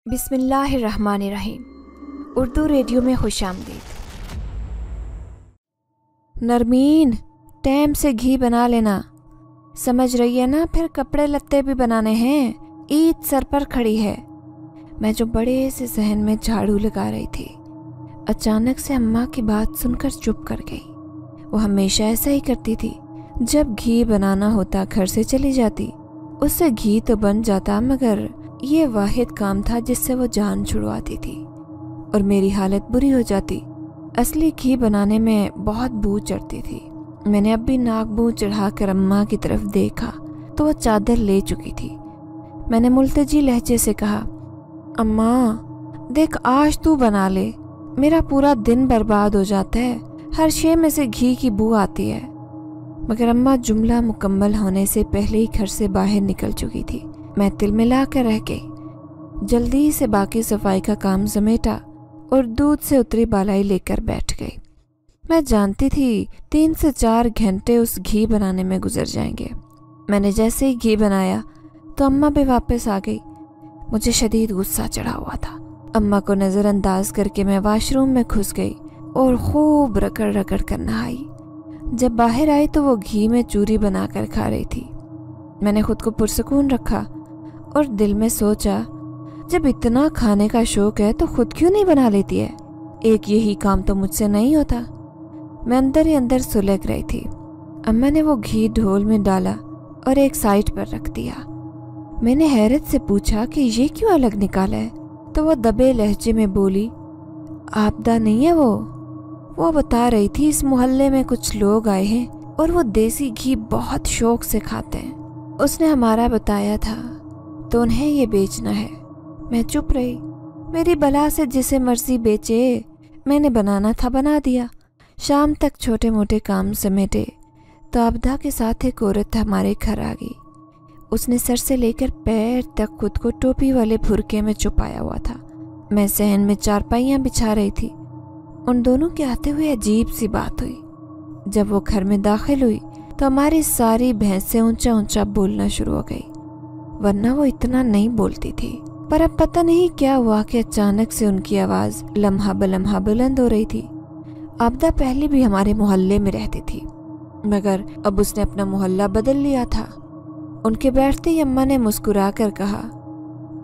बिस्मिल्लाहिर्रहमानिर्रहीम। उर्दू रेडियो में खुशामदीद। नरमीन, टाइम से घी बना लेना, समझ रही है ना? फिर कपड़े लत्ते भी बनाने हैं, ईद सर पर खड़ी है। मैं जो बड़े से जहन में झाड़ू लगा रही थी, अचानक से अम्मा की बात सुनकर चुप कर गई। वो हमेशा ऐसा ही करती थी, जब घी बनाना होता घर से चली जाती। उससे घी तो बन जाता, मगर ये वाहिद काम था जिससे वो जान छुड़वाती थी और मेरी हालत बुरी हो जाती। असली घी बनाने में बहुत बू चढ़ती थी। मैंने अब भी नाक मुंह चढ़ाकर अम्मा की तरफ देखा तो वो चादर ले चुकी थी। मैंने मुल्तजी लहजे से कहा, अम्मा देख, आज तू बना ले, मेरा पूरा दिन बर्बाद हो जाता है, हर शे में से घी की बू आती है। मगर अम्मा जुमला मुकम्मल होने से पहले ही घर से बाहर निकल चुकी थी। मैं तिलमिला कर रह गई। जल्दी से बाकी सफाई का काम समेटा और दूध से उतरी बालाई लेकर बैठ गई। मैं जानती थी 3 से 4 घंटे उस घी बनाने में गुजर जाएंगे। मैंने जैसे ही घी बनाया तो अम्मा भी वापस आ गई। मुझे शदीद गुस्सा चढ़ा हुआ था। अम्मा को नज़रअंदाज करके मैं वॉशरूम में घुस गई और खूब रगड़ रगड़ कर नहाई। जब बाहर आई तो वो घी में चूरी बनाकर खा रही थी। मैंने खुद को पुरसुकून रखा और दिल में सोचा, जब इतना खाने का शौक है तो खुद क्यों नहीं बना लेती है? एक यही काम तो मुझसे नहीं होता। मैं अंदर ही अंदर सुलग रही थी। अम्मा ने वो घी ढोल में डाला और एक साइड पर रख दिया। मैंने हैरत से पूछा कि ये क्यों अलग निकाला है? तो वो दबे लहजे में बोली, आपदा नहीं है वो बता रही थी, इस मोहल्ले में कुछ लोग आए हैं और वो देसी घी बहुत शौक से खाते हैं। उसने हमारा बताया था तो उन्हें ये बेचना है। मैं चुप रही। मेरी बला से जिसे मर्जी बेचे, मैंने बनाना था बना दिया। शाम तक छोटे मोटे काम समेटे तो आपदा के साथ एक औरत हमारे घर आ गई। उसने सर से लेकर पैर तक खुद को टोपी वाले भुरके में छुपाया हुआ था। मैं सहन में चारपाइयाँ बिछा रही थी। उन दोनों के आते हुए अजीब सी बात हुई। जब वो घर में दाखिल हुई तो हमारी सारी भैंसें ऊंचा ऊंचा बोलना शुरू हो गई, वरना वो इतना नहीं बोलती थी। पर अब पता नहीं क्या हुआ कि अचानक से उनकी आवाज़ लम्हा बलम्हा बुलंद हो रही थी। आपदा पहले भी हमारे मोहल्ले में रहती थी, मगर अब उसने अपना मोहल्ला बदल लिया था। उनके बैठते ही अम्मा ने मुस्कुरा कर कहा,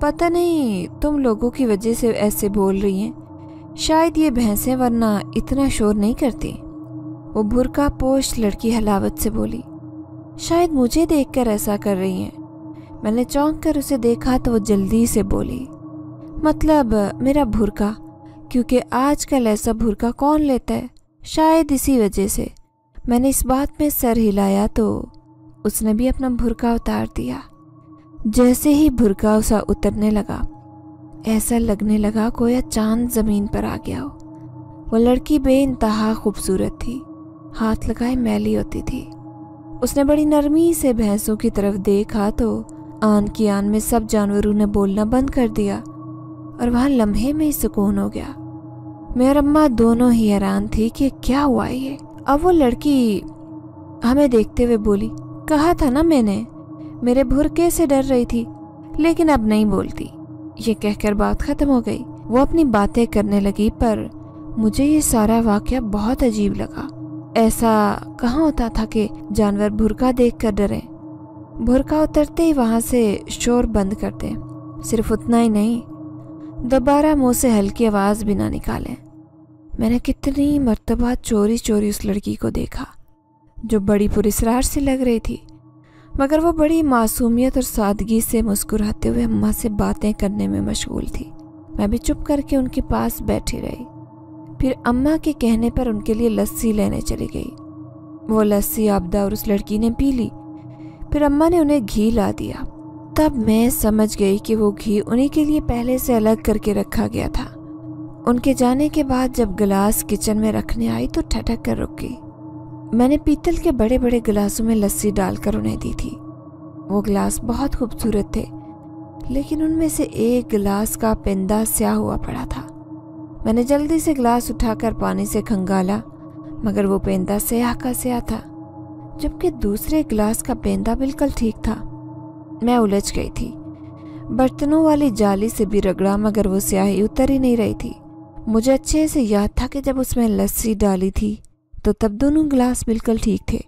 पता नहीं तुम लोगों की वजह से ऐसे बोल रही हैं, शायद ये भैंसें वरना इतना शोर नहीं करती। वो बुर्का पोश लड़की हलावत से बोली, शायद मुझे देखकर ऐसा कर रही हैं। मैंने चौंक कर उसे देखा तो वो जल्दी से बोली, मतलब मेरा बुर्का, क्योंकि आजकल ऐसा बुर्का कौन लेता है, शायद इसी वजह से। मैंने इस बात में सर हिलाया तो उसने भी अपना बुर्का उतार दिया। जैसे ही बुर्का उसा उतरने लगा, ऐसा लगने लगा कोई चांद जमीन पर आ गया हो। वो लड़की बेइंतहा खूबसूरत थी, हाथ लगाए मैली होती थी। उसने बड़ी नरमी से भैंसों की तरफ देखा तो आन की आन में सब जानवरों ने बोलना बंद कर दिया और वहाँ लम्हे में ही सुकून हो गया। मैं और अम्मा दोनों ही हैरान थी कि क्या हुआ ये। अब वो लड़की हमें देखते हुए बोली, कहा था ना मैंने, मेरे भुरके से डर रही थी, लेकिन अब नहीं बोलती। ये कहकर बात खत्म हो गई। वो अपनी बातें करने लगी, पर मुझे ये सारा वाकया बहुत अजीब लगा। ऐसा कहाँ होता था कि जानवर भुरका देखकर डरें। भुरका उतरते ही वहाँ से शोर बंद कर दें। सिर्फ उतना ही नहीं, दोबारा मुंह से हल्की आवाज़ भी ना निकालें। मैंने कितनी मर्तबा चोरी चोरी उस लड़की को देखा, जो बड़ी पुरस्रार सी लग रही थी, मगर वो बड़ी मासूमियत और सादगी से मुस्कुराते हुए अम्मा से बातें करने में मशगूल थी। मैं भी चुप करके उनके पास बैठी रही। फिर अम्मा के कहने पर उनके लिए लस्सी लेने चली गई। वो लस्सी आपदा और उस लड़की ने पी ली। फिर अम्मा ने उन्हें घी ला दिया। तब मैं समझ गई कि वो घी उन्हीं के लिए पहले से अलग करके रखा गया था। उनके जाने के बाद जब गिलास किचन में रखने आई तो ठटक कर रुक गई। मैंने पीतल के बड़े बड़े गिलासों में लस्सी डालकर उन्हें दी थी। वो गिलास बहुत खूबसूरत थे, लेकिन उनमें से एक गिलास का पेंदा स्याह हुआ पड़ा था। मैंने जल्दी से गिलास उठाकर पानी से खंगाला, मगर वो पेंदा स्याह का स्याह था, जबकि दूसरे गिलास का पेंदा बिल्कुल ठीक था। मैं उलझ गई थी। बर्तनों वाली जाली से भी रगड़ा मगर वो स्याही उतर ही नहीं रही थी। मुझे अच्छे से याद था कि जब उसमें लस्सी डाली थी तो तब दोनों गिलास बिल्कुल ठीक थे,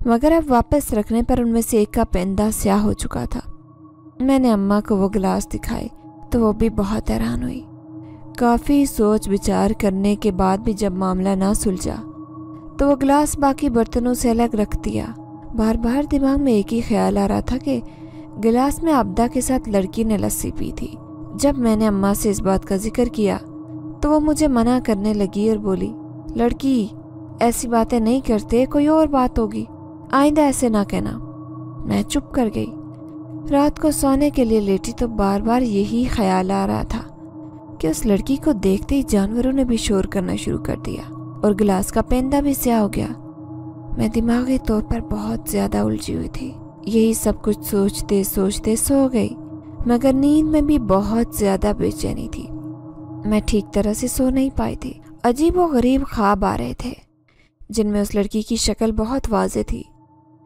मगर अब वापस रखने पर उनमें से एक का पेंदा स्याह हो चुका था। मैंने अम्मा को वो गिलास दिखाए तो वो भी बहुत हैरान हुई। काफ़ी सोच विचार करने के बाद भी जब मामला ना सुलझा तो वो गिलास बाकी बर्तनों से अलग रख दिया। बार बार दिमाग में एक ही ख्याल आ रहा था कि गिलास में आबदा के साथ लड़की ने लस्सी पी थी। जब मैंने अम्मा से इस बात का जिक्र किया तो वो मुझे मना करने लगी और बोली, लड़की ऐसी बातें नहीं करते, कोई और बात होगी, आइंदा ऐसे ना कहना। मैं चुप कर गई। रात को सोने के लिए लेटी तो बार बार यही ख्याल आ रहा था कि उस लड़की को देखते ही जानवरों ने भी शोर करना शुरू कर दिया और गिलास का पेंदा भी स्याह हो गया। मैं दिमागी तौर पर बहुत ज्यादा उलझी हुई थी। यही सब कुछ सोचते सोचते सो गई, मगर नींद में भी बहुत ज्यादा बेचैनी थी। मैं ठीक तरह से सो नहीं पाई थी। अजीब व गरीब ख्वाब आ रहे थे जिनमें उस लड़की की शक्ल बहुत वाज़ेह थी।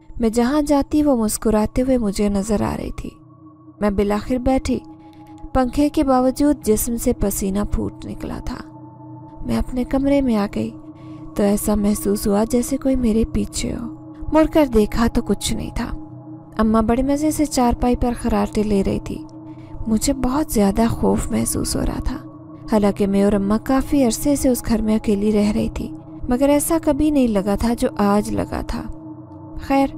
मैं जहाँ जाती वो मुस्कुराते हुए मुझे नजर आ रही थी। मैं बिलाखिर बैठी। पंखे के बावजूद जिस्म से पसीना फूट निकला था। मैं अपने कमरे में आ गई तो ऐसा महसूस हुआ जैसे कोई मेरे पीछे हो। मुड़कर देखा तो कुछ नहीं था। अम्मा बड़े मज़े से चारपाई पर खराटे ले रही थी। मुझे बहुत ज़्यादा खौफ महसूस हो रहा था। हालांकि मैं और अम्मा काफ़ी अरसे से उस घर में अकेली रह रही थी, मगर ऐसा कभी नहीं लगा था जो आज लगा था। खैर,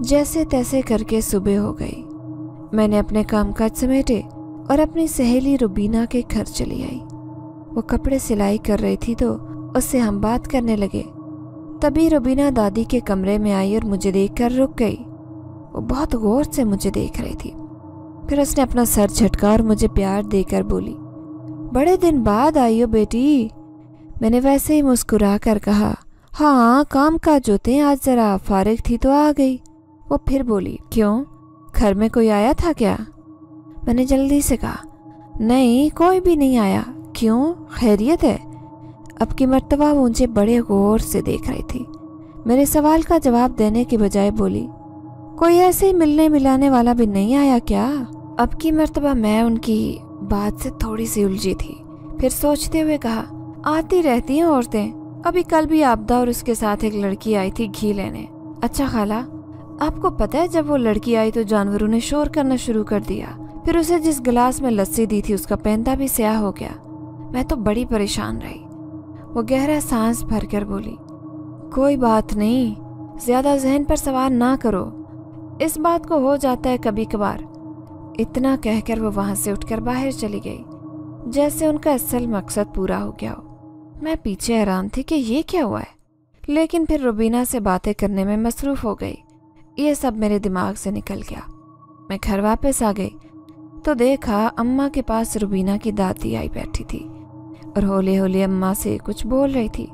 जैसे तैसे करके सुबह हो गई। मैंने अपने कामकाज समेटे और अपनी सहेली रुबीना के घर चली आई। वो कपड़े सिलाई कर रही थी तो उससे हम बात करने लगे। तभी रुबीना दादी के कमरे में आई और मुझे देखकर रुक गई। वो बहुत गौर से मुझे देख रही थी। फिर उसने अपना सर झटका और मुझे प्यार देकर बोली, बड़े दिन बाद आई हो बेटी। मैंने वैसे ही मुस्कुरा कर कहा, हाँ काम काज होते हैं, आज जरा फारिग थी तो आ गई। वो फिर बोली, क्यों, घर में कोई आया था क्या? मैंने जल्दी से कहा, नहीं कोई भी नहीं आया। क्यों, खैरियत है? अब की मर्तबा मुझे बड़े गौर से देख रही थी। मेरे सवाल का जवाब देने के बजाय बोली, कोई ऐसे ही मिलने मिलाने वाला भी नहीं आया क्या? अब की मर्तबा मैं उनकी बात से थोड़ी सी उलझी थी। फिर सोचते हुए कहा, आती रहती हैं औरतें। अभी कल भी आबदा और उसके साथ एक लड़की आई थी घी लेने। अच्छा खाला, आपको पता है जब वो लड़की आई तो जानवरों ने शोर करना शुरू कर दिया। फिर उसे जिस गिलास में लस्सी दी थी उसका पेंदा भी स्याह हो गया। मैं तो बड़ी परेशान रही। वो गहरा सांस भरकर बोली, कोई बात नहीं, ज्यादा जहन पर सवार ना करो, इस बात को हो जाता है कभी कभार। इतना कहकर वो वहां से उठकर बाहर चली गई, जैसे उनका असल मकसद पूरा हो गया हो। मैं पीछे हैरान थी कि ये क्या हुआ है, लेकिन फिर रुबीना से बातें करने में मसरूफ हो गई। ये सब मेरे दिमाग से निकल गया। मैं घर वापस आ गई तो देखा अम्मा के पास रुबीना की दादी आई बैठी थी और हौले हौले अम्मा से कुछ बोल रही थी।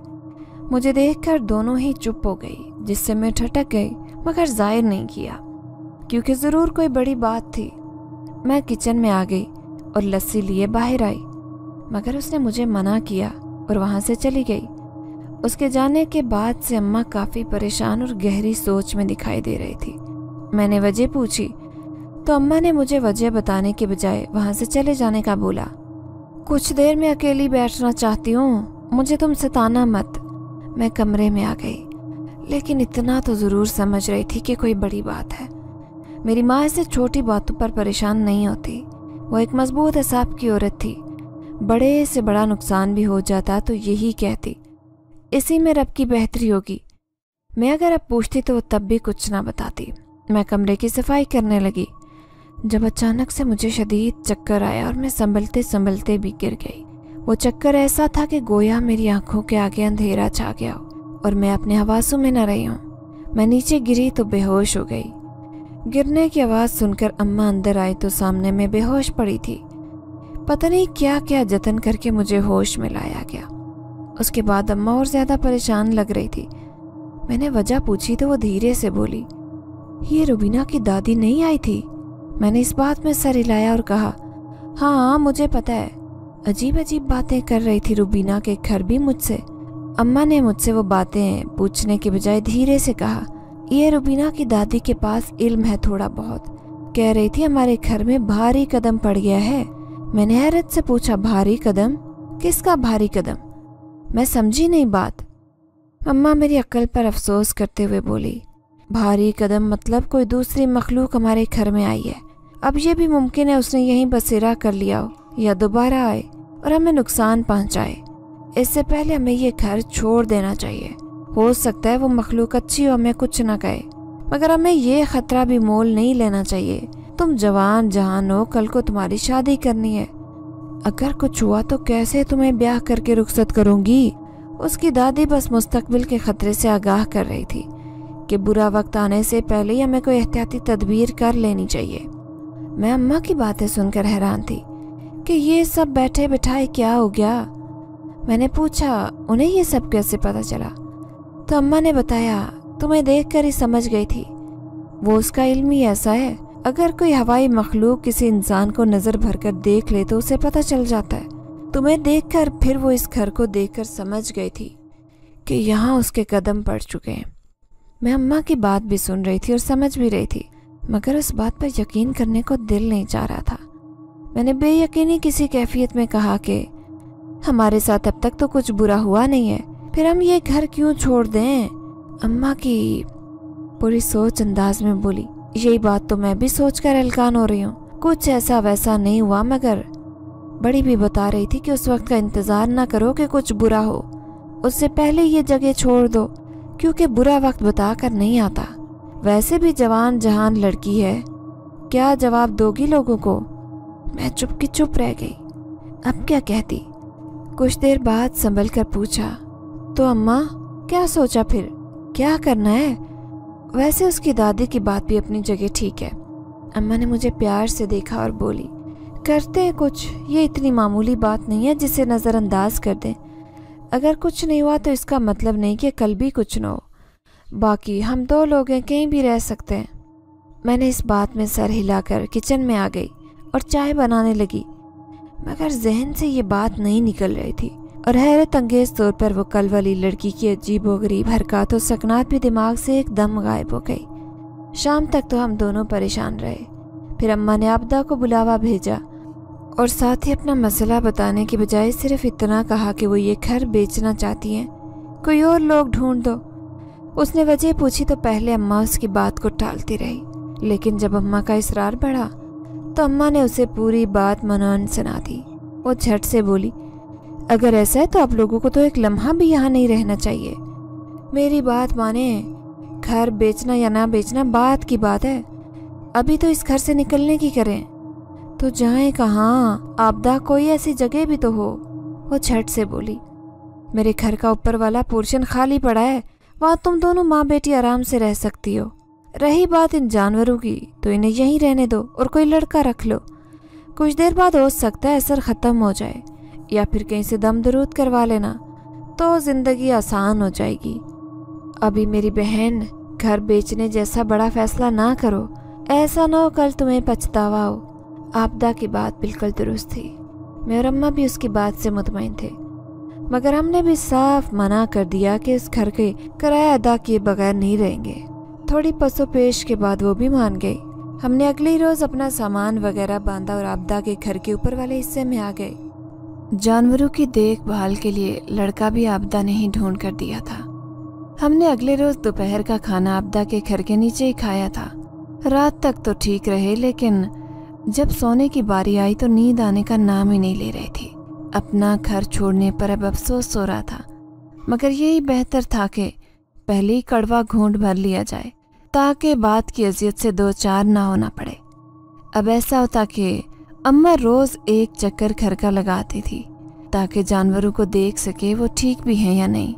मुझे देखकर दोनों ही चुप हो गई, जिससे मैं ठटक गई, मगर जाहिर नहीं किया क्योंकि ज़रूर कोई बड़ी बात थी। मैं किचन में आ गई और लस्सी लिए बाहर आई, मगर उसने मुझे मना किया और वहाँ से चली गई। उसके जाने के बाद से अम्मा काफ़ी परेशान और गहरी सोच में दिखाई दे रही थी। मैंने वजह पूछी तो अम्मा ने मुझे वजह बताने के बजाय वहाँ से चले जाने का बोला। कुछ देर में अकेली बैठना चाहती हूँ, मुझे तुम सताना मत। मैं कमरे में आ गई, लेकिन इतना तो ज़रूर समझ रही थी कि कोई बड़ी बात है। मेरी माँ ऐसे छोटी बातों पर परेशान नहीं होती। वो एक मजबूत हिसाब की औरत थी। बड़े से बड़ा नुकसान भी हो जाता तो यही कहती, इसी में रब की बेहतरी होगी। मैं अगर अब पूछती तो वो तब भी कुछ ना बताती। मैं कमरे की सफाई करने लगी जब अचानक से मुझे शदीद चक्कर आया और मैं संभलते संभलते भी गिर गई। वो चक्कर ऐसा था कि गोया मेरी आंखों के आगे अंधेरा छा गया और मैं अपने हवासों में न रही हूँ। मैं नीचे गिरी तो बेहोश हो गई। गिरने की आवाज़ सुनकर अम्मा अंदर आई तो सामने में बेहोश पड़ी थी। पता नहीं क्या क्या जतन करके मुझे होश में लाया गया। उसके बाद अम्मा और ज़्यादा परेशान लग रही थी। मैंने वजह पूछी तो वो धीरे से बोली, ये रुबीना की दादी नहीं आई थी? मैंने इस बात में सर हिलाया और कहा, हाँ मुझे पता है। अजीब अजीब बातें कर रही थी रुबीना के घर भी मुझसे। अम्मा ने मुझसे वो बातें पूछने के बजाय धीरे से कहा, ये रुबीना की दादी के पास इल्म है थोड़ा बहुत, कह रही थी हमारे घर में भारी कदम पड़ गया है। मैंने हैरत से पूछा, भारी कदम? किसका भारी कदम? मैं समझी नहीं बात। अम्मा मेरी अक्ल पर अफसोस करते हुए बोली, भारी कदम मतलब कोई दूसरी मखलूक हमारे घर में आई है। अब ये भी मुमकिन है उसने यहीं बसेरा कर लिया हो या दोबारा आए और हमें नुकसान पहुंचाए। इससे पहले हमें ये घर छोड़ देना चाहिए। हो सकता है वो मखलूक अच्छी हो, हमें कुछ न कहे, मगर हमें ये खतरा भी मोल नहीं लेना चाहिए। तुम जवान जहान हो, कल को तुम्हारी शादी करनी है। अगर कुछ हुआ तो कैसे तुम्हें ब्याह करके रुखसत करूंगी? उसकी दादी बस मुस्तकबिल के खतरे से आगाह कर रही थी कि बुरा वक्त आने से पहले ही हमें कोई एहतियाती तदबीर कर लेनी चाहिए। मैं अम्मा की बातें सुनकर हैरान थी कि ये सब बैठे बिठाए क्या हो गया। मैंने पूछा, उन्हें ये सब कैसे पता चला? तो अम्मा ने बताया, तुम्हें देखकर ही समझ गई थी। वो उसका इल्म ही ऐसा है, अगर कोई हवाई मखलूक किसी इंसान को नजर भरकर देख ले तो उसे पता चल जाता है। तुम्हें देखकर फिर वो इस घर को देखकर समझ गई थी कि यहाँ उसके कदम पड़ चुके हैं। मैं अम्मा की बात भी सुन रही थी और समझ भी रही थी, मगर उस बात पर यकीन करने को दिल नहीं चाह रहा था। मैंने बेयकीनी किसी कैफियत में कहा कि हमारे साथ अब तक तो कुछ बुरा हुआ नहीं है, फिर हम ये घर क्यों छोड़ दें? अम्मा की पूरी सोच अंदाज में बोली, यही बात तो मैं भी सोचकर हलकान हो रही हूँ। कुछ ऐसा वैसा नहीं हुआ, मगर बड़ी भी बता रही थी कि उस वक्त का इंतजार ना करो कि कुछ बुरा हो, उससे पहले ये जगह छोड़ दो, क्योंकि बुरा वक्त बता कर नहीं आता। वैसे भी जवान जहान लड़की है, क्या जवाब दोगी लोगों को? मैं चुप की चुप रह गई। अब क्या कहती? कुछ देर बाद संभल कर पूछा, तो अम्मा क्या सोचा फिर, क्या करना है? वैसे उसकी दादी की बात भी अपनी जगह ठीक है। अम्मा ने मुझे प्यार से देखा और बोली, करते हैं कुछ, ये इतनी मामूली बात नहीं है जिसे नज़रअंदाज कर दें। अगर कुछ नहीं हुआ तो इसका मतलब नहीं कि कल भी कुछ न हो। बाकी हम दो लोग हैं, कहीं भी रह सकते हैं। मैंने इस बात में सर हिलाकर किचन में आ गई और चाय बनाने लगी, मगर जहन से ये बात नहीं निकल रही थी और हैरत अंगेज तौर पर वो कल वाली लड़की की अजीबोगरीब हरकत और सकनात भी दिमाग से एकदम गायब हो गई। शाम तक तो हम दोनों परेशान रहे। फिर अम्मा ने आबदा को बुलावा भेजा और साथ ही अपना मसला बताने की बजाय सिर्फ इतना कहा कि वो ये घर बेचना चाहती हैं, कोई और लोग ढूंढ दो। उसने वजह पूछी तो पहले अम्मा उसकी बात को टालती रही, लेकिन जब अम्मा का इसरार बढ़ा तो अम्मा ने उसे पूरी बात मनोन सुना दी। वो झट से बोली, अगर ऐसा है तो आप लोगों को तो एक लम्हा भी यहाँ नहीं रहना चाहिए। मेरी बात माने, घर बेचना या ना बेचना बात की बात है। अभी तो इस घर से निकलने की करें तो जाएं कहाँ? आबदा कोई ऐसी जगह भी तो हो। वो झट से बोली, मेरे घर का ऊपर वाला पोर्शन खाली पड़ा है, वहाँ तुम दोनों माँ बेटी आराम से रह सकती हो। रही बात इन जानवरों की तो इन्हें यहीं रहने दो और कोई लड़का रख लो। कुछ देर बाद हो सकता है असर ख़त्म हो जाए या फिर कहीं से दम दरूद करवा लेना, तो ज़िंदगी आसान हो जाएगी। अभी मेरी बहन, घर बेचने जैसा बड़ा फैसला ना करो, ऐसा ना हो कल तुम्हें पछतावा हो। आबदा की बात बिल्कुल दुरुस्त थी। मैं और अम्मा भी उसकी बात से मुतमईन थे, मगर हमने भी साफ मना कर दिया कि इस घर के किराया अदा किए बगैर नहीं रहेंगे। थोड़ी पसोपेश के बाद वो भी मान गई। हमने अगले रोज अपना सामान वगैरह बांधा और आबदा के घर के ऊपर वाले हिस्से में आ गए। जानवरों की देखभाल के लिए लड़का भी आबदा ने ही ढूंढ कर दिया था। हमने अगले रोज दोपहर का खाना आबदा के घर के नीचे ही खाया था। रात तक तो ठीक रहे, लेकिन जब सोने की बारी आई तो नींद आने का नाम ही नहीं ले रही थी। अपना घर छोड़ने पर अब अफसोस हो रहा था, मगर यही बेहतर था कि पहले ही कड़वा घूंट भर लिया जाए ताकि बात की अजियत से दो चार ना होना पड़े। अब ऐसा होता कि अम्मा रोज एक चक्कर घर का लगाती थी ताकि जानवरों को देख सके वो ठीक भी हैं या नहीं।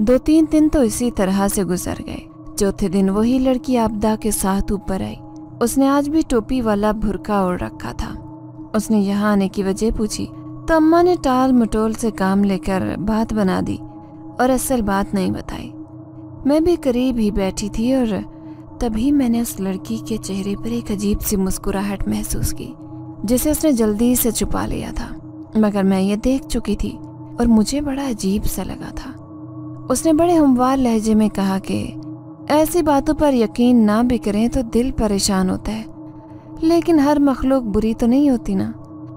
2-3 दिन तो इसी तरह से गुजर गए। चौथे दिन वही लड़की आबदा के साथ ऊपर आई। उसने आज भी टोपी वाला बुर्का ओढ़ रखा था। उसने यहाँ आने की वजह पूछी तो अम्मा ने टाल मटोल से काम लेकर बात बना दी और असल बात नहीं बताई। मैं भी करीब ही बैठी थी और तभी मैंने उस लड़की के चेहरे पर एक अजीब सी मुस्कुराहट महसूस की जिसे उसने जल्दी से छुपा लिया था, मगर मैं ये देख चुकी थी और मुझे बड़ा अजीब सा लगा था। उसने बड़े हमवार लहजे में कहा कि ऐसी बातों पर यकीन ना भी करें तो दिल परेशान होता है। لیکن ہر مخلوق بری تو نہیں ہوتی نا.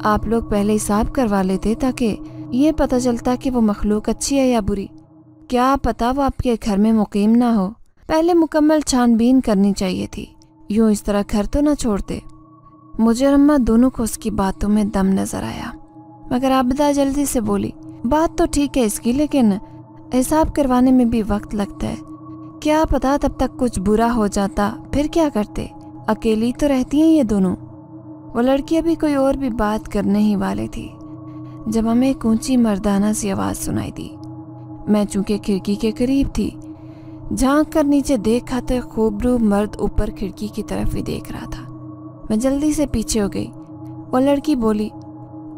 آپ لوگ پہلے حساب کروا لیتے تاکہ یہ پتہ چلتا کہ وہ مخلوق اچھی ہے یا بری. کیا پتہ وہ آپ کے گھر میں مقیم نہ ہو. پہلے مکمل چھان بین کرنی چاہیے تھی. یوں اس طرح گھر تو نہ چھوڑتے. مجھے اور اماں دونوں کو اس کی باتوں میں دم نظر آیا، مگر عابدہ جلدی سے بولی، بات تو ٹھیک ہے اس کی، لیکن حساب کروانے میں بھی وقت لگتا ہے. کیا پتا تب تک کچھ برا ہو جاتا، پھر کیا کرتے؟ اکیلی تو رہتی ہیں یہ دونوں. وہ لڑکی ابھی کوئی اور بھی بات کرنے ہی والے تھی جب ہمیں ایک اونچی مردانہ سی آواز سنائی دی. میں چونکہ کھڑکی کے قریب تھی، جھانک کر نیچے دیکھا تو ایک خوبرو مرد اوپر کھڑکی کی طرف ہی دیکھ رہا تھا. میں جلدی سے پیچھے ہو گئی. وہ لڑکی بولی،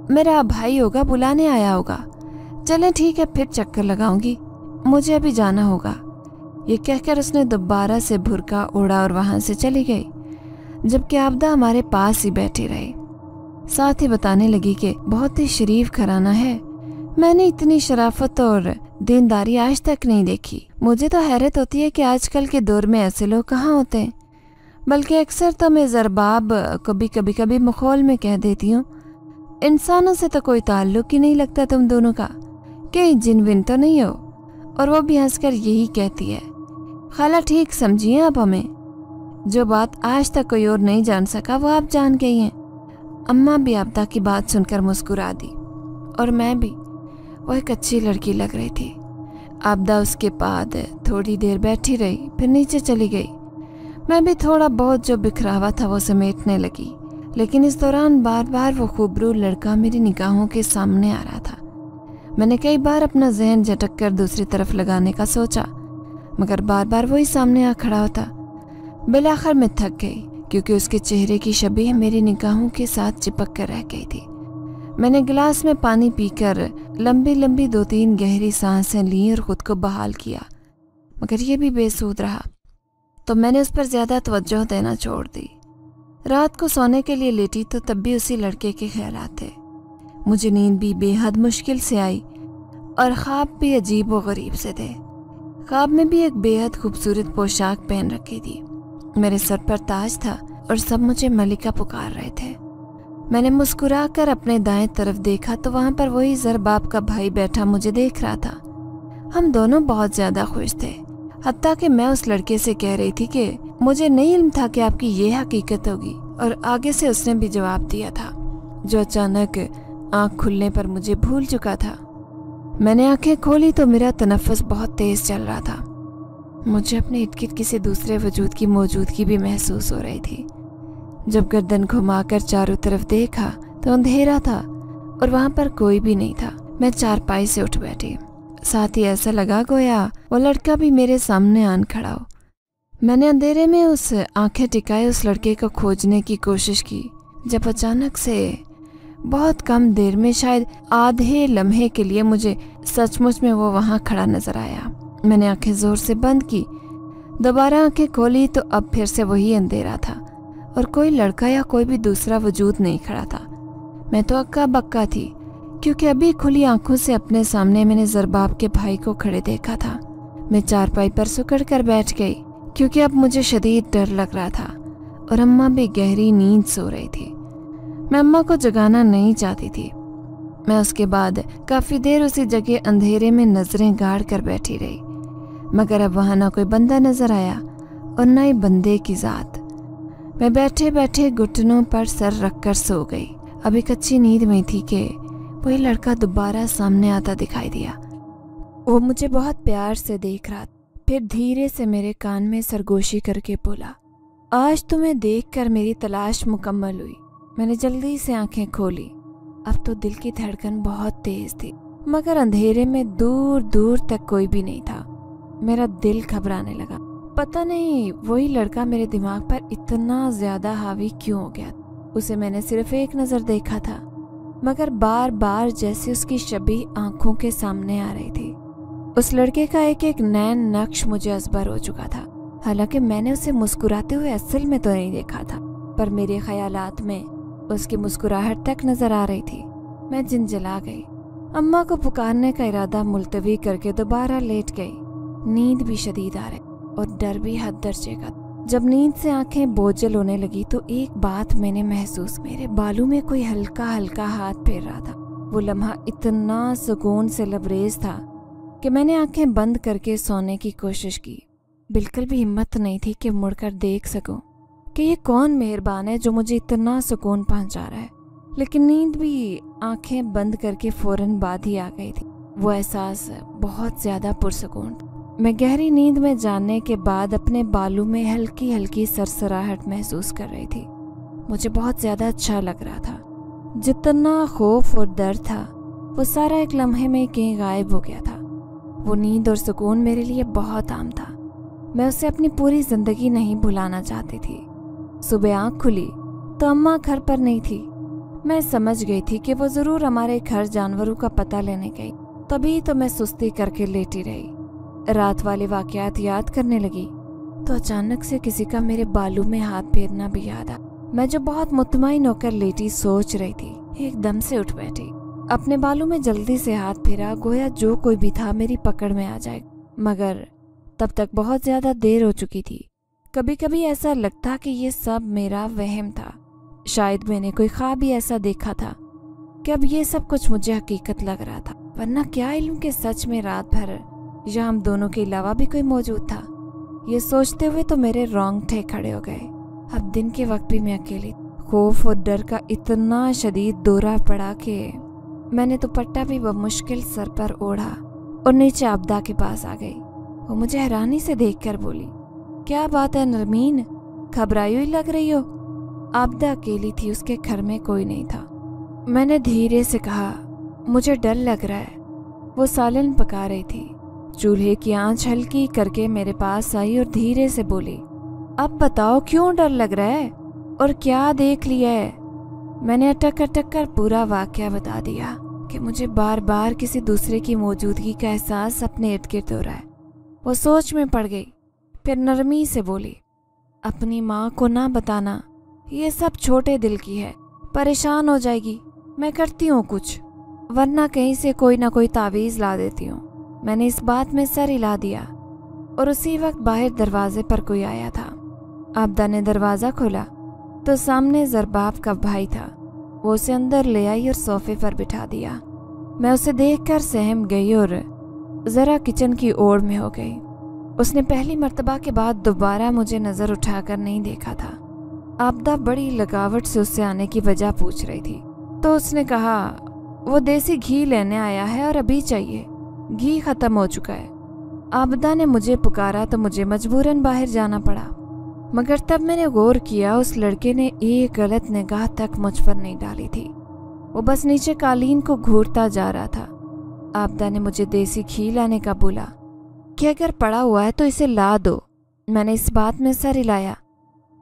میرا بھائی ہوگا، بلانے آیا ہوگا. چلیں ٹھیک ہے، پھر چکر لگاؤں گی، مجھے ابھی جانا ہوگا. یہ کہہ کر اس نے دوبارہ سے بھرکا اوڑا اور وہاں سے چلی گئی، جبکہ عابدہ ہمارے پاس ہی بیٹھی رہی. ساتھ ہی بتانے لگی کہ بہت ہی شریف گھرانہ ہے. میں نے اتنی شرافت اور دینداری آج تک نہیں دیکھی. مجھے تو حیرت ہوتی ہے کہ آج کل کے دور میں ایسے لوگ کہاں ہوتے ہیں. بلکہ اکثر تو میں زرباب کو بھی کبھی مخول میں کہہ دیتی ہوں، انسانوں سے تو کوئی تعلق ہی نہیں لگتا تم دونوں کا، کہ جن ون تو نہیں ہو. اور وہ بھی ہنس کر یہی کہتی ہے، خالہ ٹھیک سمجھیے آپ ہمیں، جو بات آج تک کوئی اور نہیں جان سکا وہ آپ جان گئی ہیں. اماں بھی عابدہ کی بات سن کر مسکرا دی، اور میں بھی. وہ ایک اچھی لڑکی لگ رہی تھی. عابدہ اس کے بعد تھوڑی دیر بیٹھی رہی، پھر نیچے چلی گئی. میں بھی تھوڑا بہت جو بکھراوا تھا وہ سمیٹنے لگی، لیکن اس دوران بار بار وہ خوبرو لڑکا میری نگاہوں کے سامنے آ رہا تھا. میں نے کئی بار اپنا ذہن جھٹک کر دوسری طرف لگانے کا سوچا، مگر بار بار وہی سامنے آ کھڑا ہوتا. بالآخر میں تھک گئی، کیونکہ اس کے چہرے کی شبیہ میری نگاہوں کے ساتھ چپک کر رہ گئی تھی. میں نے گلاس میں پانی پی کر لمبی 2-3 گہری سانسیں لیں اور خود کو بحال کیا، مگر یہ بھی بے سود رہا، تو میں نے اس پر زیادہ توجہ دینا چھوڑ دی. رات کو سونے کے لیے لیٹی تو تب بھی اسی لڑکے کے خیالات تھے. مجھے نیند بھی بے حد مشکل سے آئی، اور خواب بھی عجیب و غریب سے تھے. خواب میں بھی ایک بے حد خوبصورت پوشاک پہن رکھی تھی، میرے سر پر تاج تھا اور سب مجھے ملکہ پکار رہے تھے. میں نے مسکرا کر اپنے دائیں طرف دیکھا تو وہاں پر وہی زرباب کا بھائی بیٹھا مجھے دیکھ رہا تھا. ہم دونوں بہت زیادہ خوش تھے، حتیٰ کہ میں اس لڑکے سے کہہ رہی تھی کہ مجھے نہیں علم تھا کہ آپ کی یہ حقیقت ہوگی، اور آگے سے اس نے بھی جواب دیا تھا، جو اچانک آنکھ کھلنے پر مجھے بھول چکا تھا. میں نے آنکھیں کھولی تو میرا تنفس بہت تیز چل رہا تھا. مجھے اپنے ارد گرد کسی دوسرے وجود کی موجودگی بھی محسوس ہو رہی تھی. جب گردن گھما کر چاروں طرف دیکھا تو اندھیرا تھا اور وہاں پر کوئی بھی نہیں تھا. میں چارپائی سے اٹھ بیٹھی، ساتھ ہی ایسا لگا گویا وہ لڑکا بھی میرے سامنے آن کھڑا ہو. میں نے اندھیرے میں اس آنکھیں ٹکائے اس لڑکے کو کھوجنے کی کوشش کی، جب اچانک سے بہت کم دیر میں، شاید آدھے لمحے کے لیے، مجھے سچ مچ میں وہ وہاں کھڑا نظر آیا. میں نے آنکھیں زور سے بند کی، دوبارہ آنکھیں کھولی تو اب پھر سے وہی اندھیرا تھا اور کوئی لڑکا یا کوئی بھی دوسرا وجود نہیں کھڑا تھا. میں تو اکا بکا تھی، کیونکہ ابھی کھلی آنکھوں سے اپنے سامنے میں نے زرباب کے بھائی کو کھڑے دیکھا تھا. میں چارپائی پر سکڑ کر بیٹھ گئی، کیونکہ اب مجھے شدید ڈر لگ رہا تھا، اور اماں بھی گہری نیند سو رہی تھی. میں اماں کو جگانا نہیں چاہتی تھی. میں اس کے بعد کافی دیر اسی جگہ اندھیرے میں نظریں گاڑ کر بیٹھی رہی، مگر اب وہاں نہ کوئی بندہ نظر آیا اور نہ ہی بندے کی ذات. میں بیٹھے بیٹھے گھٹنوں پر سر رکھ کر سو گئی. اب ایک اچھی نیند میں تھی کہ وہی لڑکا دوبارہ سامنے آتا دکھائی دیا. وہ مجھے بہت پیار سے دیکھ رہا، پھر دھیرے سے میرے کان میں سرگوشی کر کے بولا، آج تمہیں دیکھ کر میری تلاش مکمل ہوئی. میں نے جلدی سے آنکھیں کھولی. اب تو دل کی دھڑکن بہت تیز تھی، مگر اندھیرے میں دور دور تک کوئی بھی نہیں تھا. میرا دل گھبرانے لگا. پتہ نہیں وہی لڑکا میرے دماغ پر اتنا زیادہ حاوی کیوں ہو گیا. اسے میں نے صرف ایک نظر دیکھا تھا، مگر بار بار جیسے اس کی شبیہ آنکھوں کے سامنے آ رہی تھی. اس لڑکے کا ایک ایک نین نقش مجھے ازبر ہو چکا تھا. حالانکہ میں نے اسے مسکراتے ہوئے اصل میں تو نہیں دیکھا تھا، پر میرے خیالات میں اس کی مسکراہٹ تک نظر آ رہی تھی. میں جنجلا گئی. اماں کو پکارنے کا ارادہ ملتوی کر کے دوبارہ لیٹ گئی. نیند بھی شدید آ رہی اور ڈر بھی حد درجے کا. जब नींद से आंखें बोझल होने लगी तो एक बात मैंने महसूस, मेरे बालों में कोई हल्का हल्का हाथ फेर रहा था। वो लम्हा इतना सुकून से लबरेज था कि मैंने आंखें बंद करके सोने की कोशिश की। बिल्कुल भी हिम्मत नहीं थी कि मुड़कर देख सकूं कि ये कौन मेहरबान है जो मुझे इतना सुकून पहुंचा रहा है। लेकिन नींद भी आंखें बंद करके फौरन बाद ही आ गई थी। वो एहसास बहुत ज़्यादा पुरसुकून। मैं गहरी नींद में जानने के बाद अपने बालों में हल्की हल्की सरसराहट महसूस कर रही थी। मुझे बहुत ज़्यादा अच्छा लग रहा था। जितना खौफ और दर्द था वो सारा एक लम्हे में कहीं गायब हो गया था। वो नींद और सुकून मेरे लिए बहुत आम था। मैं उसे अपनी पूरी ज़िंदगी नहीं भुलाना चाहती थी। सुबह आँख खुली तो अम्मा घर पर नहीं थी। मैं समझ गई थी कि वो ज़रूर हमारे घर जानवरों का पता लेने गई। तभी तो मैं सुस्ती करके लेटी रही। रात वाले वाक़यात याद करने लगी तो अचानक से किसी का मेरे बालों में हाथ फेरना भी याद आ। मैं जो बहुत मुतमईन होकर लेटी सोच रही थी, एकदम से उठ बैठी। अपने बालों में जल्दी से हाथ फेरा, गोया जो कोई भी था मेरी पकड़ में आ जाए। मगर तब तक बहुत ज़्यादा देर हो चुकी थी। कभी कभी ऐसा लगता कि ये सब मेरा वहम था। शायद मैंने कोई ख्वाब ही ऐसा देखा था कि अब ये सब कुछ मुझे हकीकत लग रहा था। वरना क्या इल्म कि सच में रात भर या हम दोनों के अलावा भी कोई मौजूद था। ये सोचते हुए तो मेरे रोंगटे खड़े हो गए। अब दिन के वक्त भी मैं अकेली। खौफ और डर का इतना शदीद दौरा पड़ा कि मैंने दुपट्टा भी बमुश्किल सर पर ओढ़ा और नीचे आबदा के पास आ गई। वो मुझे हैरानी से देखकर बोली, क्या बात है नरमीन, घबराई हुई लग रही हो? आबदा अकेली थी, उसके घर में कोई नहीं था। मैंने धीरे से कहा, मुझे डर लग रहा है। वो सालन पका रही थी। चूल्हे की आंच हल्की करके मेरे पास आई और धीरे से बोली, अब बताओ क्यों डर लग रहा है और क्या देख लिया है? मैंने अटक अटक कर पूरा वाकया बता दिया कि मुझे बार बार किसी दूसरे की मौजूदगी का एहसास अपने इर्द गिर्द हो रहा है। वो सोच में पड़ गई, फिर नरमी से बोली, अपनी माँ को ना बताना, ये सब छोटे दिल की है, परेशान हो जाएगी। मैं करती हूँ कुछ, वरना कहीं से कोई ना कोई तावीज़ ला देती हूँ। मैंने इस बात में सर हिला दिया और उसी वक्त बाहर दरवाजे पर कोई आया था। आबदा ने दरवाज़ा खोला तो सामने ज़रबाब का भाई था। वो उसे अंदर ले आई और सोफे पर बिठा दिया। मैं उसे देखकर सहम गई और ज़रा किचन की ओर में हो गई। उसने पहली मर्तबा के बाद दोबारा मुझे नज़र उठाकर नहीं देखा था। आबदा बड़ी लगावट से उससे आने की वजह पूछ रही थी तो उसने कहा, वो देसी घी लेने आया है और अभी चाहिए, घी ख़त्म हो चुका है। आबदा ने मुझे पुकारा तो मुझे मजबूरन बाहर जाना पड़ा। मगर तब मैंने गौर किया उस लड़के ने एक गलत निगाह तक मुझ पर नहीं डाली थी। वो बस नीचे कालीन को घूरता जा रहा था। आबदा ने मुझे देसी घी लाने का बोला कि अगर पड़ा हुआ है तो इसे ला दो। मैंने इस बात में सर हिलाया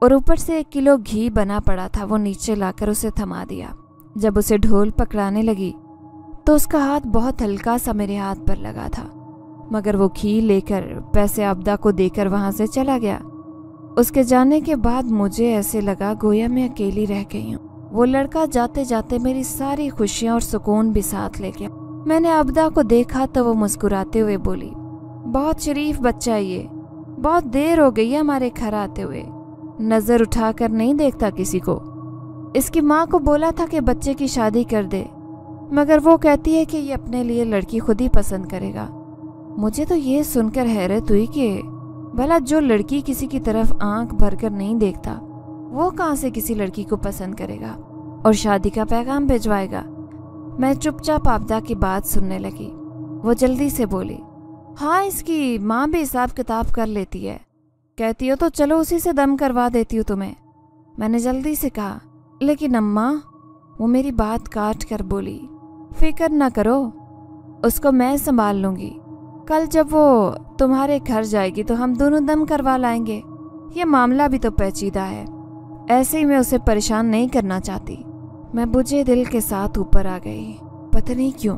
और ऊपर से 1 किलो घी बना पड़ा था वो नीचे लाकर उसे थमा दिया। जब उसे ढोल पकड़ाने लगी तो उसका हाथ बहुत हल्का सा मेरे हाथ पर लगा था। मगर वो घी लेकर पैसे आबदा को देकर वहाँ से चला गया। उसके जाने के बाद मुझे ऐसे लगा गोया मैं अकेली रह गई हूँ। वो लड़का जाते जाते मेरी सारी खुशियाँ और सुकून भी साथ ले गया। मैंने आबदा को देखा तो वो मुस्कुराते हुए बोली, बहुत शरीफ बच्चा है ये, बहुत देर हो गई है हमारे घर आते हुए, नज़र उठाकर नहीं देखता किसी को। इसकी माँ को बोला था कि बच्चे की शादी कर दे, मगर वो कहती है कि ये अपने लिए लड़की खुद ही पसंद करेगा। मुझे तो ये सुनकर हैरत हुई कि भला जो लड़की किसी की तरफ आंख भरकर नहीं देखता वो कहाँ से किसी लड़की को पसंद करेगा और शादी का पैगाम भिजवाएगा। मैं चुपचाप आबदा की बात सुनने लगी। वो जल्दी से बोली, हाँ इसकी माँ भी हिसाब किताब कर लेती है, कहती हो तो चलो उसी से दम करवा देती हूँ तुम्हें। मैंने जल्दी से कहा, लेकिन अम्मा। वो मेरी बात काट कर बोली, फिक्र न करो, उसको मैं संभाल लूँगी। कल जब वो तुम्हारे घर जाएगी तो हम दोनों दम करवा लाएंगे। ये मामला भी तो पेचीदा है, ऐसे ही मैं उसे परेशान नहीं करना चाहती। मैं बुझे दिल के साथ ऊपर आ गई, पता नहीं क्यों,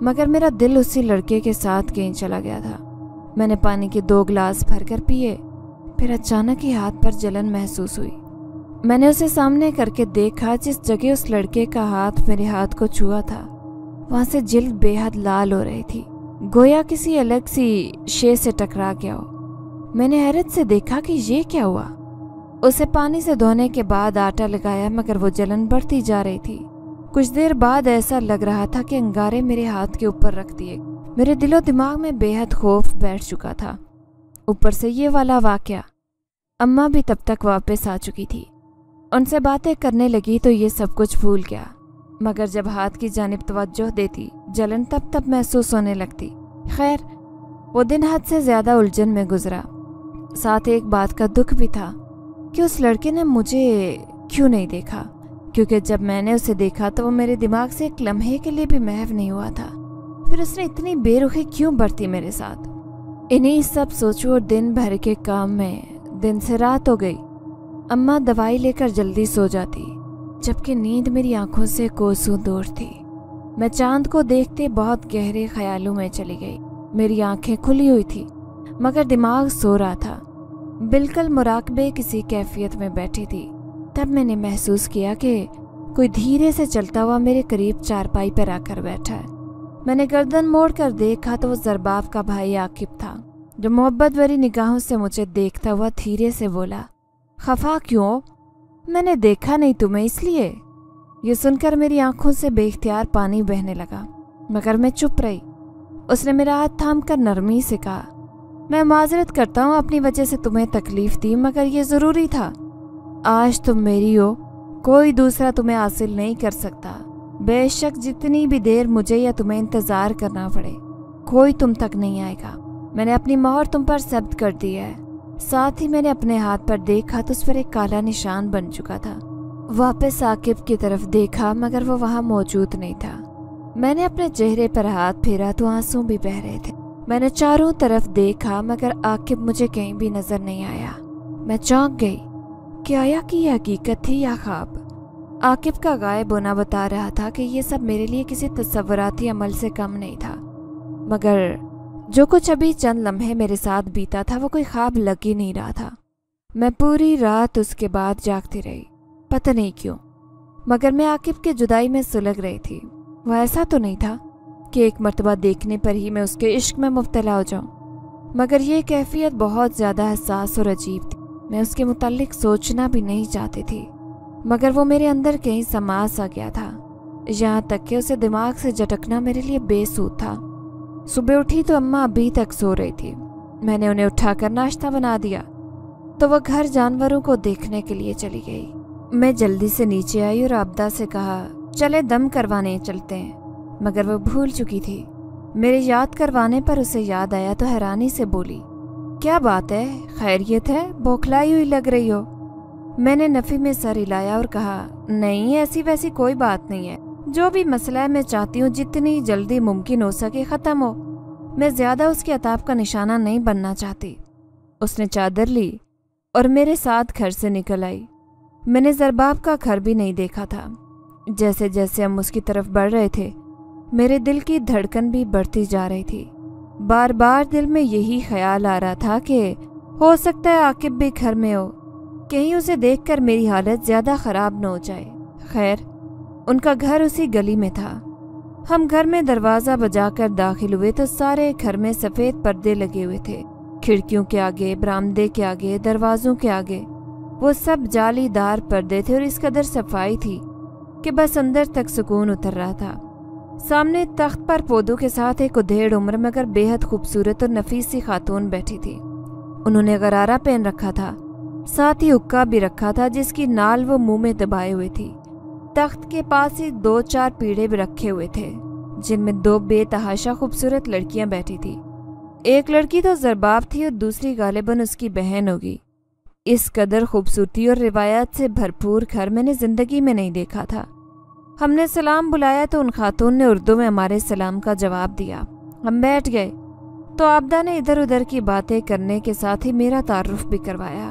मगर मेरा दिल उसी लड़के के साथ कहीं चला गया था। मैंने पानी के 2 गिलास भरकर पिए, फिर अचानक ही हाथ पर जलन महसूस हुई। मैंने उसे सामने करके देखा, जिस जगह उस लड़के का हाथ मेरे हाथ को छुआ था वहां से जिल्द बेहद लाल हो रही थी, गोया किसी अलग सी शे से टकरा गया हो। मैंने हैरत से देखा कि ये क्या हुआ। उसे पानी से धोने के बाद आटा लगाया मगर वो जलन बढ़ती जा रही थी। कुछ देर बाद ऐसा लग रहा था कि अंगारे मेरे हाथ के ऊपर रख दिए। मेरे दिलो दिमाग में बेहद खौफ बैठ चुका था। ऊपर से ये वाला वाकया। अम्मा भी तब तक वापस आ चुकी थी। उनसे बातें करने लगी तो ये सब कुछ भूल गया, मगर जब हाथ की जानिब तवज्जो देती जलन तब महसूस होने लगती। खैर, वो दिन हद से ज़्यादा उलझन में गुजरा। साथ एक बात का दुख भी था कि उस लड़के ने मुझे क्यों नहीं देखा, क्योंकि जब मैंने उसे देखा तो वो मेरे दिमाग से एक लम्हे के लिए भी महव नहीं हुआ था। फिर उसने इतनी बेरुखी क्यों बरती मेरे साथ। इन्हीं सब सोचो और दिन भर के काम में दिन से रात हो गई। अम्मा दवाई लेकर जल्दी सो जाती, जबकि नींद मेरी आंखों से कोसों दूर थी। मैं चांद को देखते बहुत गहरे ख्यालों में चली गई। मेरी आंखें खुली हुई थी मगर दिमाग सो रहा था, बिल्कुल मुराकबे किसी कैफियत में बैठी थी। तब मैंने महसूस किया कि कोई धीरे से चलता हुआ मेरे करीब चारपाई पर आकर बैठा है। मैंने गर्दन मोड़ कर देखा तो वो ज़रबाब का भाई आकिब था, जो मोहब्बत भरी निगाहों से मुझे देखता हुआ धीरे से बोला, खफा क्यों? मैंने देखा नहीं तुम्हें इसलिए। ये सुनकर मेरी आंखों से बेख्तियार पानी बहने लगा, मगर मैं चुप रही। उसने मेरा हाथ थाम कर नरमी से कहा, मैं माजरत करता हूँ अपनी वजह से तुम्हें तकलीफ दी, मगर ये ज़रूरी था। आज तुम मेरी हो, कोई दूसरा तुम्हें हासिल नहीं कर सकता। बेशक जितनी भी देर मुझे या तुम्हें इंतज़ार करना पड़े, कोई तुम तक नहीं आएगा। मैंने अपनी मोहर तुम पर सब्त कर दी है। साथ ही मैंने अपने हाथ पर देखा तो उस पर एक काला निशान बन चुका था। वापस आकिब की तरफ देखा मगर वो वहाँ मौजूद नहीं था। मैंने अपने चेहरे पर हाथ फेरा तो आंसू भी बह रहे थे। मैंने चारों तरफ देखा मगर आकिब मुझे कहीं भी नजर नहीं आया। मैं चौंक गई कि आया कि ये हकीकत थी या ख्वाब। आकिब का गायब होना बता रहा था कि ये सब मेरे लिए किसी तसव्वुराती अमल से कम नहीं था, मगर जो कुछ अभी चंद लम्हे मेरे साथ बीता था वो कोई ख्वाब लग ही नहीं रहा था। मैं पूरी रात उसके बाद जागती रही, पता नहीं क्यों, मगर मैं आकिब के जुदाई में सुलग रही थी। वह ऐसा तो नहीं था कि एक मर्तबा देखने पर ही मैं उसके इश्क में मुब्तला हो जाऊं, मगर ये कैफियत बहुत ज़्यादा हसास और अजीब थी। मैं उसके मुताल्लिक सोचना भी नहीं चाहती थी, मगर वो मेरे अंदर कहीं समा सा गया था। यहाँ तक कि उसे दिमाग से झटकना मेरे लिए बेसूद था। सुबह उठी तो अम्मा अभी तक सो रही थी। मैंने उन्हें उठाकर नाश्ता बना दिया तो वह घर जानवरों को देखने के लिए चली गई। मैं जल्दी से नीचे आई और आबदा से कहा, चले दम करवाने चलते हैं, मगर वह भूल चुकी थी। मेरे याद करवाने पर उसे याद आया तो हैरानी से बोली, क्या बात है, खैरियत है? बौखलाई हुई लग रही हो। मैंने नफ़ी में सर हिलाया और कहा, नहीं ऐसी वैसी कोई बात नहीं है। जो भी मसला है मैं चाहती हूँ जितनी जल्दी मुमकिन हो सके ख़त्म हो। मैं ज़्यादा उसके अताब का निशाना नहीं बनना चाहती। उसने चादर ली और मेरे साथ घर से निकल आई। मैंने ज़रबाब का घर भी नहीं देखा था। जैसे जैसे हम उसकी तरफ बढ़ रहे थे मेरे दिल की धड़कन भी बढ़ती जा रही थी। बार बार दिल में यही ख्याल आ रहा था कि हो सकता है आकिब भी घर में हो, कहीं उसे देखकर मेरी हालत ज़्यादा ख़राब न हो जाए। खैर, उनका घर उसी गली में था। हम घर में दरवाज़ा बजाकर दाखिल हुए तो सारे घर में सफ़ेद पर्दे लगे हुए थे। खिड़कियों के आगे, बरामदे के आगे, दरवाज़ों के आगे वो सब जालीदार पर्दे थे और इस कदर सफाई थी कि बस अंदर तक सुकून उतर रहा था। सामने तख्त पर पौधों के साथ एक उधेड़ उम्र मगर बेहद खूबसूरत और नफीस सी खातून बैठी थी। उन्होंने गरारा पहन रखा था, साथ ही हुक्का भी रखा था जिसकी नाल वो मुंह में दबाए हुए थी। तख्त के पास ही 2-4 पीढ़े भी रखे हुए थे जिनमें 2 बेतहाशा खूबसूरत लड़कियां बैठी थी। एक लड़की तो ज़रबाब थी और दूसरी गालिबन उसकी बहन होगी। इस कदर खूबसूरती और रिवायात से भरपूर घर मैंने ज़िंदगी में नहीं देखा था। हमने सलाम बुलाया तो उन खातून ने उर्दू में हमारे सलाम का जवाब दिया। हम बैठ गए तो आबदा ने इधर उधर की बातें करने के साथ ही मेरा तारुफ भी करवाया।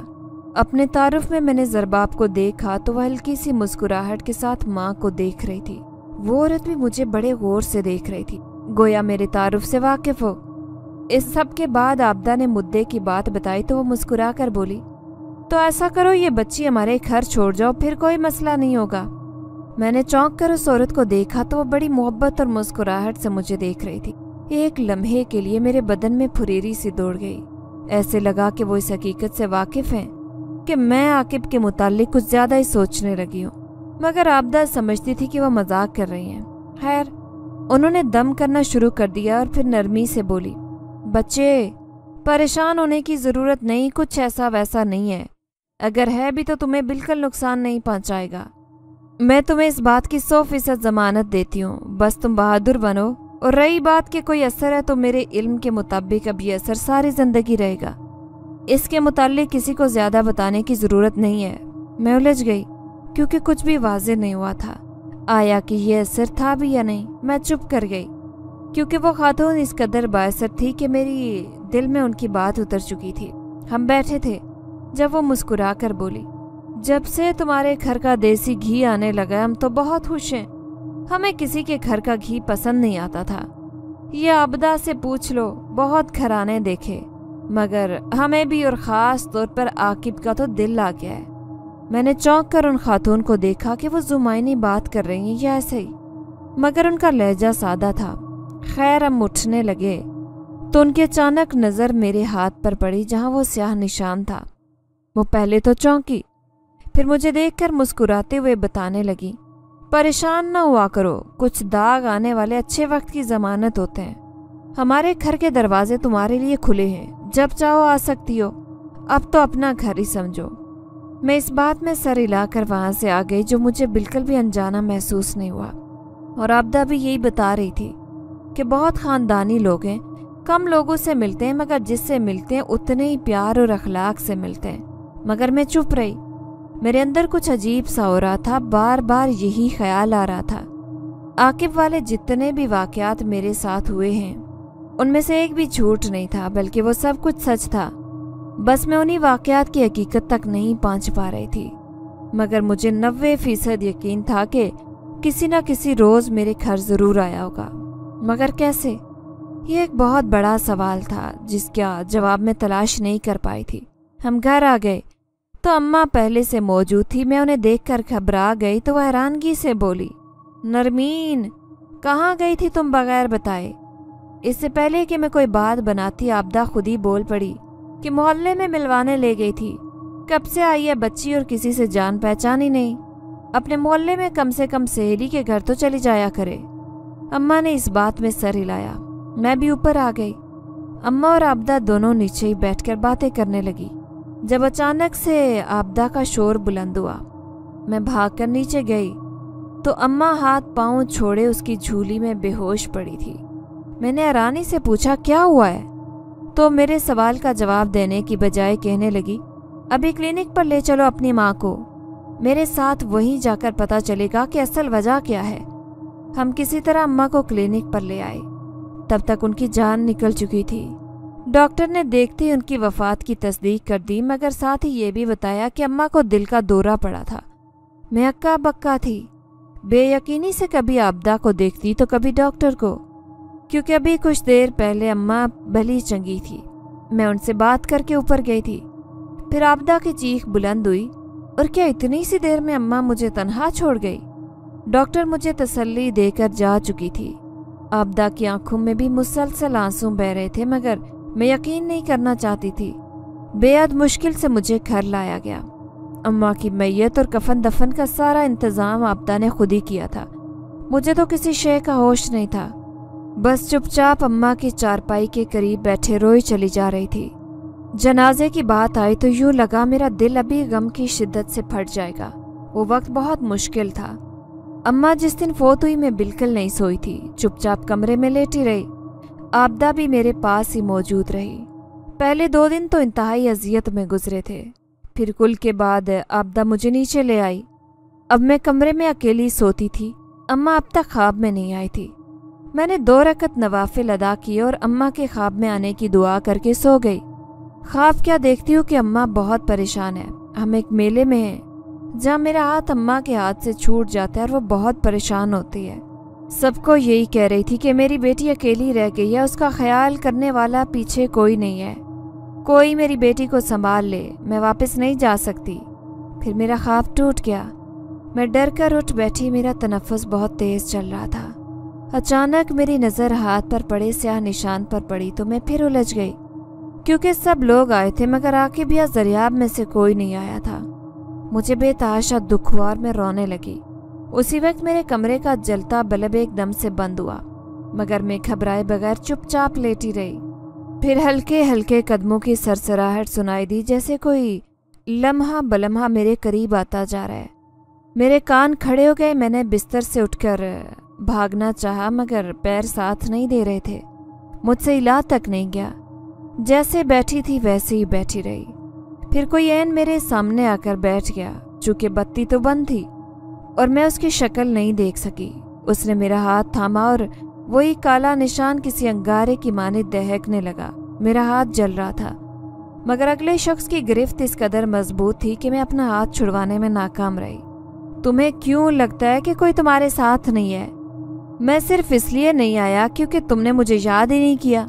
अपने तारुफ में मैंने ज़रबाब को देखा तो वह हल्की सी मुस्कुराहट के साथ माँ को देख रही थी। वो औरत भी मुझे बड़े गौर से देख रही थी, गोया मेरे तारुफ से वाकिफ हो। इस सब के बाद आबदा ने मुद्दे की बात बताई तो वो मुस्कुरा कर बोली, तो ऐसा करो ये बच्ची हमारे घर छोड़ जाओ, फिर कोई मसला नहीं होगा। मैंने चौंक कर उस औरत को देखा तो वो बड़ी मोहब्बत और मुस्कुराहट से मुझे देख रही थी। एक लम्हे के लिए मेरे बदन में फुरेरी सी दौड़ गई। ऐसे लगा कि वो इस हकीकत से वाकिफ हैं कि मैं आकिब के मुताल्लिक कुछ ज़्यादा ही सोचने लगी हूँ, मगर आबदा समझती थी कि वो मजाक कर रही हैं। खैर, उन्होंने दम करना शुरू कर दिया और फिर नरमी से बोली, बच्चे, परेशान होने की ज़रूरत नहीं, कुछ ऐसा वैसा नहीं है। अगर है भी तो तुम्हें बिल्कुल नुकसान नहीं पहुंचाएगा। मैं तुम्हें इस बात की 100% ज़मानत देती हूँ, बस तुम बहादुर बनो। और रही बात कि कोई असर है, तो मेरे इल्म के मुताबिक अब ये असर सारी ज़िंदगी रहेगा। इसके मुताल्लिक किसी को ज़्यादा बताने की ज़रूरत नहीं है। मैं उलझ गई क्योंकि कुछ भी वाज़ेह नहीं हुआ था, आया कि यह असर था भी या नहीं। मैं चुप कर गई क्योंकि वो खातून इस कदर बाअसर थी कि मेरी दिल में उनकी बात उतर चुकी थी। हम बैठे थे जब वो मुस्कुरा कर बोली, जब से तुम्हारे घर का देसी घी आने लगा हम तो बहुत खुश हैं। हमें किसी के घर का घी पसंद नहीं आता था। ये आबदा से पूछ लो, बहुत घराने देखे, मगर हमें भी और ख़ास तौर पर आकिब का तो दिल आ गया है। मैंने चौंक कर उन खातून को देखा कि वो जुमाइनी बात कर रही हैं या ऐसे ही, मगर उनका लहजा सादा था। खैर, हम उठने लगे तो उनकी अचानक नज़र मेरे हाथ पर पड़ी जहाँ वो स्याह निशान था। वो पहले तो चौंकी, फिर मुझे देखकर मुस्कुराते हुए बताने लगी, परेशान ना हुआ करो, कुछ दाग आने वाले अच्छे वक्त की ज़मानत होते हैं। हमारे घर के दरवाजे तुम्हारे लिए खुले हैं, जब चाहो आ सकती हो। अब तो अपना घर ही समझो। मैं इस बात में सर हिलाकर वहाँ से आ गई, जो मुझे बिल्कुल भी अनजाना महसूस नहीं हुआ। और आबदा भी यही बता रही थी कि बहुत ख़ानदानी लोग हैं, कम लोगों से मिलते हैं, मगर जिससे मिलते हैं उतने ही प्यार और अखलाक से मिलते हैं। मगर मैं चुप रही। मेरे अंदर कुछ अजीब सा हो रहा था, बार बार यही ख्याल आ रहा था, आकिब वाले जितने भी वाक़यात मेरे साथ हुए हैं उनमें से एक भी झूठ नहीं था, बल्कि वो सब कुछ सच था। बस मैं उन्हीं वाक़यात की हकीकत तक नहीं पहुंच पा रही थी। मगर मुझे 90% यकीन था कि किसी न किसी रोज़ मेरे घर ज़रूर आया होगा। मगर कैसे? ये एक बहुत बड़ा सवाल था जिसका जवाब मैं तलाश नहीं कर पाई थी। हम घर आ गए तो अम्मा पहले से मौजूद थी। मैं उन्हें देखकर घबरा गई तो वह हैरानगी से बोली, नरमीन, कहाँ गई थी तुम बगैर बताए? इससे पहले कि मैं कोई बात बनाती, आबदा खुद ही बोल पड़ी कि मोहल्ले में मिलवाने ले गई थी। कब से आई है बच्ची और किसी से जान पहचान ही नहीं। अपने मोहल्ले में कम से कम सहेली के घर तो चली जाया करे। अम्मा ने इस बात में सर हिलाया। मैं भी ऊपर आ गई। अम्मा और आबदा दोनों नीचे ही बैठकर बातें करने लगी जब अचानक से आबदा का शोर बुलंद हुआ। मैं भागकर नीचे गई तो अम्मा हाथ पांव छोड़े उसकी झूली में बेहोश पड़ी थी। मैंने हैरानी से पूछा, क्या हुआ है? तो मेरे सवाल का जवाब देने की बजाय कहने लगी, अभी क्लिनिक पर ले चलो अपनी माँ को। मेरे साथ वहीं जाकर पता चलेगा कि असल वजह क्या है। हम किसी तरह अम्मा को क्लिनिक पर ले आए। तब तक उनकी जान निकल चुकी थी। डॉक्टर ने देखते ही उनकी वफात की तस्दीक कर दी, मगर साथ ही ये भी बताया कि अम्मा को दिल का दौरा पड़ा था। मैं अक्का बक्का थी, बेयकीनी से कभी आबदा को देखती तो कभी डॉक्टर को, क्योंकि अभी कुछ देर पहले अम्मा भली चंगी थी। मैं उनसे बात करके ऊपर गई थी। फिर आबदा की चीख बुलंद हुई, और क्या इतनी सी देर में अम्मा मुझे तन्हा छोड़ गई? डॉक्टर मुझे तसल्ली देकर जा चुकी थी। आबदा की आंखों में भी मुसलसल आंसू बह रहे थे, मगर मैं यकीन नहीं करना चाहती थी। बेहद मुश्किल से मुझे घर लाया गया। अम्मा की मैयत और कफन दफन का सारा इंतज़ाम आबदा ने खुद ही किया था। मुझे तो किसी शय का होश नहीं था। बस चुपचाप अम्मा की चारपाई के करीब बैठे रोई चली जा रही थी। जनाजे की बात आई तो यूं लगा मेरा दिल अभी गम की शिद्दत से फट जाएगा। वो वक्त बहुत मुश्किल था। अम्मा जिस दिन फोत हुई मैं बिल्कुल नहीं सोई थी, चुपचाप कमरे में लेटी रही। आबदा भी मेरे पास ही मौजूद रही। पहले 2 दिन तो इंतहाई अजियत में गुजरे थे। फिर कुल के बाद आबदा मुझे नीचे ले आई। अब मैं कमरे में अकेली सोती थी। अम्मा अब तक ख्वाब में नहीं आई थी। मैंने 2 रकत नवाफिल अदा किए और अम्मा के ख्वाब में आने की दुआ करके सो गई। ख्वाब क्या देखती हूँ कि अम्मा बहुत परेशान है। हम एक मेले में हैं जहाँ मेरा हाथ अम्मा के हाथ से छूट जाता है और वो बहुत परेशान होती है। सबको यही कह रही थी कि मेरी बेटी अकेली रह गई है, उसका ख्याल करने वाला पीछे कोई नहीं है, कोई मेरी बेटी को संभाल ले, मैं वापस नहीं जा सकती। फिर मेरा ख्वाब टूट गया। मैं डर कर उठ बैठी। मेरा तनफ्फुस बहुत तेज चल रहा था। अचानक मेरी नज़र हाथ पर पड़े स्याह निशान पर पड़ी तो मैं फिर उलझ गई। کیونکہ سب لوگ آئے تھے مگر عاقب یا زریاب میں سے کوئی نہیں آیا تھا۔ مجھے بے تحاشا دکھ ہوا اور میں رونے لگی۔ اسی وقت میرے کمرے کا جلتا بلب ایک دم سے بند ہوا، مگر میں گھبرائے بغیر چپ چاپ لیٹی رہی۔ پھر ہلکے ہلکے قدموں کی سرسراہٹ سنائی دی، جیسے کوئی لمحہ بلمحہ میرے قریب آتا جا رہا ہے۔ میرے کان کھڑے ہو گئے۔ میں نے بستر سے اٹھ کر بھاگنا چاہا مگر پیر ساتھ نہیں دے رہے تھے۔ مجھ سے ہلا تک نہیں گیا۔ جیسے بیٹھی تھی ویسے ہی بیٹھی رہی۔ پھر کوئی عین میرے سامنے آ کر بیٹھ گیا، چونکہ بتی تو بند تھی اور میں اس کی شکل نہیں دیکھ سکی۔ اس نے میرا ہاتھ تھاما اور وہی کالا نشان کسی انگارے کی مانند دہکنے لگا۔ میرا ہاتھ جل رہا تھا، مگر اگلے شخص کی گرفت اس قدر مضبوط تھی کہ میں اپنا ہاتھ چھڑوانے میں ناکام رہی۔ تمہیں کیوں لگتا ہے کہ کوئی تمہارے ساتھ نہیں ہے؟ میں صرف اس لیے نہیں آیا کیونکہ تم نے مجھے یاد ہی نہیں کیا۔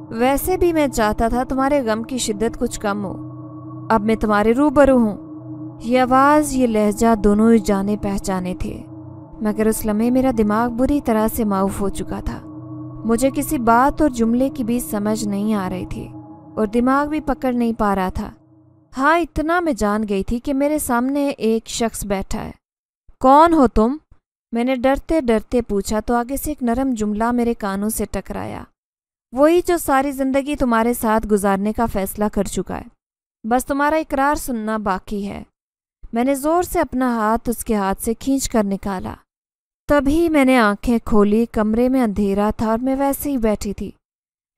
ویسے بھی میں چاہتا تھا تمہارے غم کی شدت کچھ کم ہو۔ اب میں تمہارے روبرو ہوں۔ یہ آواز، یہ لہجہ دونوں ہی جانے پہچانے تھے، مگر اس لمحے میرا دماغ بری طرح سے معاف ہو چکا تھا۔ مجھے کسی بات اور جملے کی بھی سمجھ نہیں آ رہی تھی اور دماغ بھی پکڑ نہیں پا رہا تھا۔ ہاں، اتنا میں جان گئی تھی کہ میرے سامنے ایک شخص بیٹھا ہے۔ کون ہو تم؟ میں نے ڈرتے ڈرتے پوچھا تو آگے سے ایک نرم جملہ میرے کانوں سے ٹکرایا۔ وہی جو ساری زندگی تمہارے ساتھ گزارنے کا فیصلہ کر چکا ہے، بس تمہارا اقرار سننا باقی ہے۔ میں نے زور سے اپنا ہاتھ اس کے ہاتھ سے کھینچ کر نکالا۔ تبھی میں نے آنکھیں کھولی۔ کمرے میں اندھیرا تھا اور میں ویسے ہی بیٹھی تھی،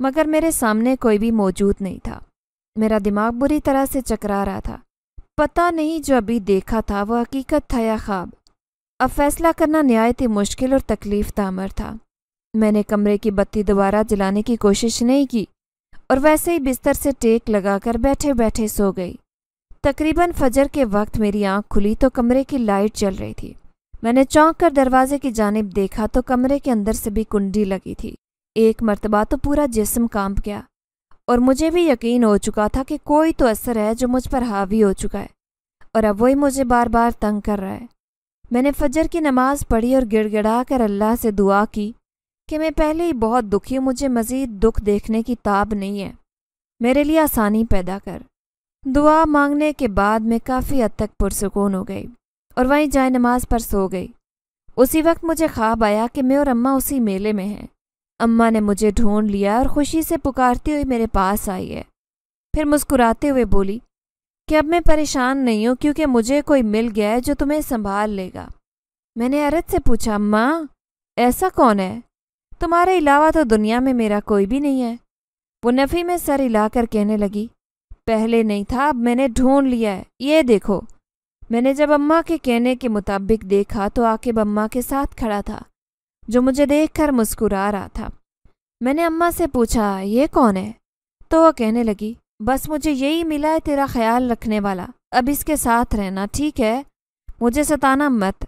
مگر میرے سامنے کوئی بھی موجود نہیں تھا۔ میرا دماغ بری طرح سے چکرا رہا تھا۔ پتہ نہیں جو ابھی دیکھا تھا وہ حقیقت تھا یا خواب۔ اب فیصلہ کرنا نہایت ہی مشکل اور تکلیف دہ امر تھا۔ میں نے کمرے کی بتی دوبارہ جلانے کی کوشش نہیں کی اور ویسے ہی بستر سے ٹیک لگا کر بیٹھے بیٹھے سو گئی۔ تقریباً فجر کے وقت میری آنکھ کھلی تو کمرے کی لائٹ جل رہی تھی۔ میں نے چونک کر دروازے کی جانب دیکھا تو کمرے کے اندر سے بھی کنڈی لگی تھی۔ ایک مرتبہ تو پورا جسم کانپ گیا اور مجھے بھی یقین ہو چکا تھا کہ کوئی تو اثر ہے جو مجھ پر حاوی ہو چکا ہے اور اب وہی مجھے بار بار تنگ کر رہا ہے۔ میں نے فجر کی نماز پڑھی اور گڑ گڑا کر اللہ سے دعا کی کہ میں پہلے ہی بہت دکھی ہوں، مجھے مزید دکھ دیکھنے کی تاب نہیں ہے، میرے لیے آسانی پیدا کر۔ دعا مانگنے کے بعد میں کافی حد تک پرسکون ہو گئی اور وہیں جائے نماز پر سو گئی۔ اسی وقت مجھے خواب آیا کہ میں اور اماں اسی میلے میں ہیں۔ اماں نے مجھے ڈھونڈ لیا اور خوشی سے پکارتی ہوئی میرے پاس آئی ہے۔ پھر مسکراتے ہوئے بولی کہ اب میں پریشان نہیں ہوں کیونکہ مجھے کوئی مل گیا ہے جو تمہیں سنبھال لے گا۔ میں نے حیرت سے پوچھا، اماں ایسا کون ہے؟ تمہارے علاوہ تو دنیا میں میرا کوئی بھی نہیں ہے۔ وہ نفی میں سر ہلا کر کہنے لگی، پہلے نہیں تھا، اب میں نے ڈھونڈ لیا ہے، یہ دیکھو۔ میں نے جب اماں کے کہنے کے مطابق دیکھا تو عاقب اماں کے ساتھ کھڑا تھا، جو مجھے دیکھ کر مسکرا رہا تھا۔ میں نے اماں سے پوچھا، یہ کون ہے؟ تو وہ کہنے لگی، بس مجھے یہی ملا ہے تیرا خیال رکھنے والا، اب اس کے ساتھ رہنا، ٹھیک ہے؟ مجھے ستانا مت۔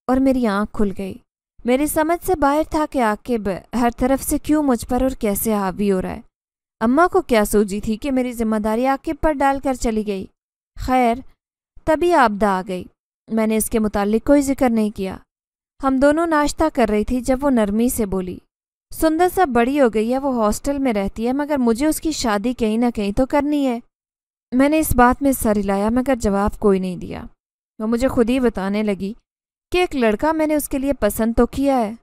اور میری آنکھ کھل گئی۔ میری سمجھ سے باہر تھا کہ عاقب ہر طرف سے کیوں مجھ پر اور کیسے حاوی ہو رہا ہے۔ اماں کو کیا سوچی تھی کہ میری ذمہ داری عاقب پر ڈال کر چلی گئی؟ خیر، تبھی آبدہ آ گئی۔ میں نے اس کے متعلق کوئی ذکر نہیں کیا۔ ہم دونوں ناشتہ کر رہی تھی جب وہ نرمی سے بولی، سندس اب بڑی ہو گئی ہے، وہ ہاسٹل میں رہتی ہے، مگر مجھے اس کی شادی کہیں نہ کہیں تو کرنی ہے۔ میں نے اس بات میں سر ہلایا مگر جواب کوئی نہیں دیا۔ وہ مجھے خود ہی بتانے لگی کہ ایک لڑکا میں نے اس کے لیے پسند تو کیا ہے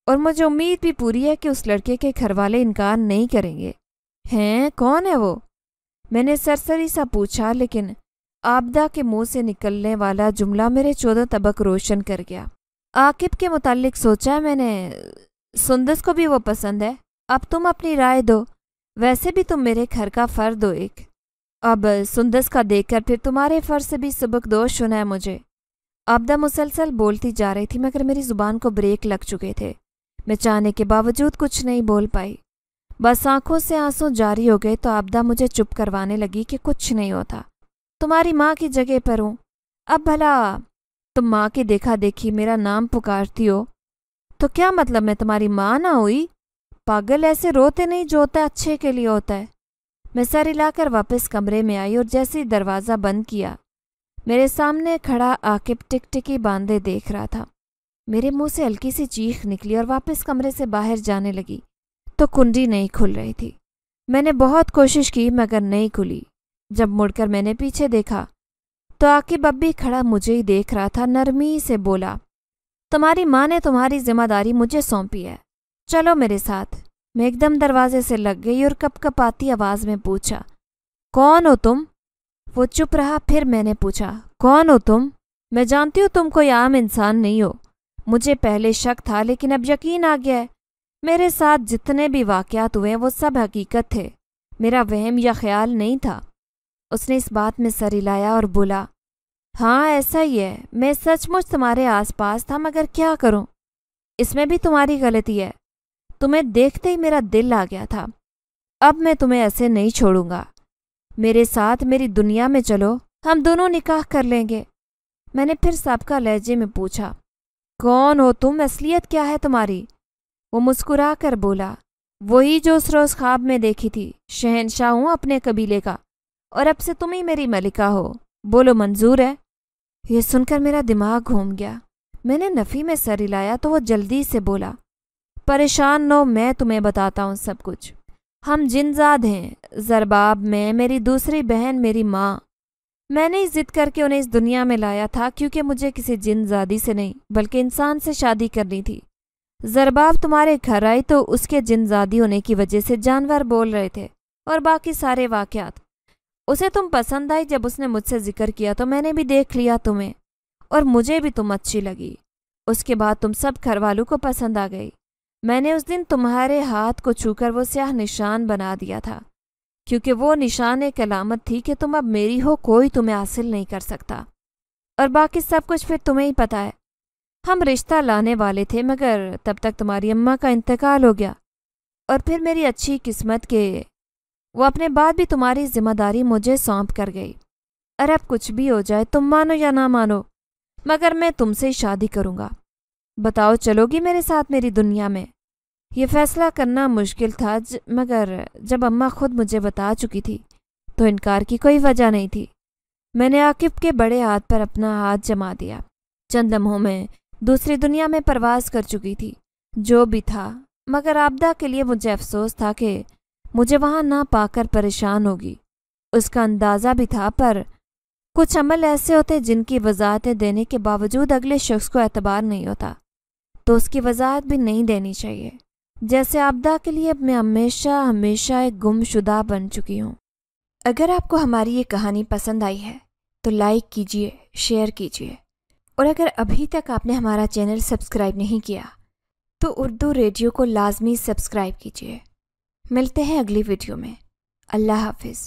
اور مجھے امید بھی پوری ہے کہ اس لڑکے کے گھر والے انکار نہیں کریں گے۔ ہیں، کون ہے وہ؟ میں نے سرسری سا پوچھا، لیکن آبدہ کے منہ سے نکلنے والا جملہ میرے 14 طبق روشن کر گیا۔ عاقب کے متعلق سوچا میں نے، سندس کو بھی وہ پسند ہے، اب تم اپنی رائے دو، ویسے بھی تم میرے گھر کا فرد ہو ایک، اب سندس کا دیکھ کر پھر تمہارے فرض سے بھی سبق دوش ہونا ہے مجھے۔ آبدہ مسلسل بولتی جا رہی تھی مگر میری زبان کو بریک لگ چکے تھے۔ میں چاہنے کے باوجود کچھ نہیں بول پائی، بس آنکھوں سے آنسو جاری ہو گئے تو آبدہ مجھے چپ کروانے لگی کہ کچھ نہیں ہوتا، تمہاری ماں کی جگہ پر ہوں، اب بھلا تم ماں کی دیکھا دیکھی میرا نام پکارتی ہو تو کیا مطلب میں تمہاری ماں نہ ہوئی؟ پاگل، ایسے روتے نہیں، جو ہوتا ہے اچھے کے لیے ہوتا ہے۔ میں سر ہلا کر واپس کمرے میں آئی اور جیسے ہی دروازہ بند کیا میرے سامنے کھڑا عاقب ٹک ٹکی باندھے دیکھ رہا تھا۔ میرے منہ سے ہلکی سی چیخ نکلی اور واپس کمرے سے باہر جانے لگی تو کنڈی نہیں کھل رہی تھی۔ میں نے بہت کوشش کی مگر نہیں کھلی۔ جب مڑ کر میں نے پیچھے دیکھا تو عاقب اب بھی کھڑا مجھے ہی دیکھ رہا تھا۔ نرمی سے بولا، تمہاری ماں نے تمہاری ذمہ داری مجھے سونپی ہے، چلو میرے ساتھ۔ میں ایک دم دروازے سے لگ گئی اور کپ کپاتی آواز میں پوچھا، کون ہو تم؟ وہ چپ رہا۔ پھر میں نے پوچھا، کون ہو تم؟ میں جانتی ہوں تم کوئی عام انسان نہیں ہو۔ مجھے پہلے شک تھا لیکن اب یقین آ گیا ہے۔ میرے ساتھ جتنے بھی واقعات ہوئے وہ سب حقیقت تھے، میرا وہم یا خیال نہیں تھا۔ اس نے اس بات میں سر ہلایا اور بولا، ہاں ایسا ہی ہے، میں سچ مچ تمہارے آس پاس تھا مگر کیا کروں، اس میں بھی تمہاری غلطی ہے۔ تمہیں دیکھتے ہی میرا دل آ گیا تھا۔ اب میں تمہیں ایسے نہیں چھوڑوں گا، میرے ساتھ میری دنیا میں چلو، ہم دونوں نکاح کر لیں گے۔ میں نے پھر سابقہ لہجے میں پوچھا، کون ہو تم؟ اصلیت کیا ہے تمہاری؟ وہ مسکرا کر بولا، وہی جو اس روز خواب میں دیکھی تھی، شہنشاہ ہوں اپنے قبیلے کا، اور اب سے تم ہی میری ملکہ ہو، بولو منظور ہے؟ یہ سن کر میرا دماغ گھوم گیا۔ میں نے نفی میں سر ہلایا تو وہ جلدی سے بولا، پریشان نو، میں تمہیں بتاتا ہوں سب کچھ۔ ہم جنزاد ہیں، زرباب میں، میری دوسری بہن میری ماں۔ میں نے ضد کر کے انہیں اس دنیا میں لایا تھا کیونکہ مجھے کسی جن زادی سے نہیں بلکہ انسان سے شادی کرنی تھی۔ زرباب تمہارے گھر آئی تو اس کے جن زادی ہونے کی وجہ سے جانور بول رہے تھے اور باقی سارے واقعات۔ اسے تم پسند آئی، جب اس نے مجھ سے ذکر کیا تو میں نے بھی دیکھ لیا تمہیں، اور مجھے بھی تم اچھی لگی۔ اس کے بعد تم سب گھر والوں کو پسند آ گئی۔ میں نے اس دن تمہارے ہاتھ کو چھو کر وہ سیاہ نشان بنا دیا تھا کیونکہ وہ نشان ایک علامت تھی کہ تم اب میری ہو، کوئی تمہیں حاصل نہیں کر سکتا، اور باقی سب کچھ پھر تمہیں ہی پتہ ہے۔ ہم رشتہ لانے والے تھے مگر تب تک تمہاری اماں کا انتقال ہو گیا، اور پھر میری اچھی قسمت کہ وہ اپنے بعد بھی تمہاری ذمہ داری مجھے سونپ کر گئی۔ اور اب کچھ بھی ہو جائے، تم مانو یا نہ مانو، مگر میں تم سے ہی شادی کروں گا۔ بتاؤ، چلو گی میرے ساتھ میری دنیا میں؟ یہ فیصلہ کرنا مشکل تھا مگر جب اماں خود مجھے بتا چکی تھی تو انکار کی کوئی وجہ نہیں تھی۔ میں نے عاقب کے بڑے ہاتھ پر اپنا ہاتھ جما دیا۔ چند لمحوں میں دوسری دنیا میں پرواز کر چکی تھی۔ جو بھی تھا، مگر عابدہ کے لیے مجھے افسوس تھا کہ مجھے وہاں نہ پا کر پریشان ہوگی۔ اس کا اندازہ بھی تھا، پر کچھ عمل ایسے ہوتے جن کی وضاحتیں دینے کے باوجود اگلے شخص کو اعتبار نہیں ہوتا، تو اس کی وضاحت بھی نہیں دینی چاہیے۔ جیسے عابدہ کے لیے اب میں ہمیشہ ایک گم شدہ بن چکی ہوں۔ اگر آپ کو ہماری یہ کہانی پسند آئی ہے تو لائک کیجیے، شیئر کیجیے، اور اگر ابھی تک آپ نے ہمارا چینل سبسکرائب نہیں کیا تو اردو ریڈیو کو لازمی سبسکرائب کیجیے۔ ملتے ہیں اگلی ویڈیو میں۔ اللہ حافظ۔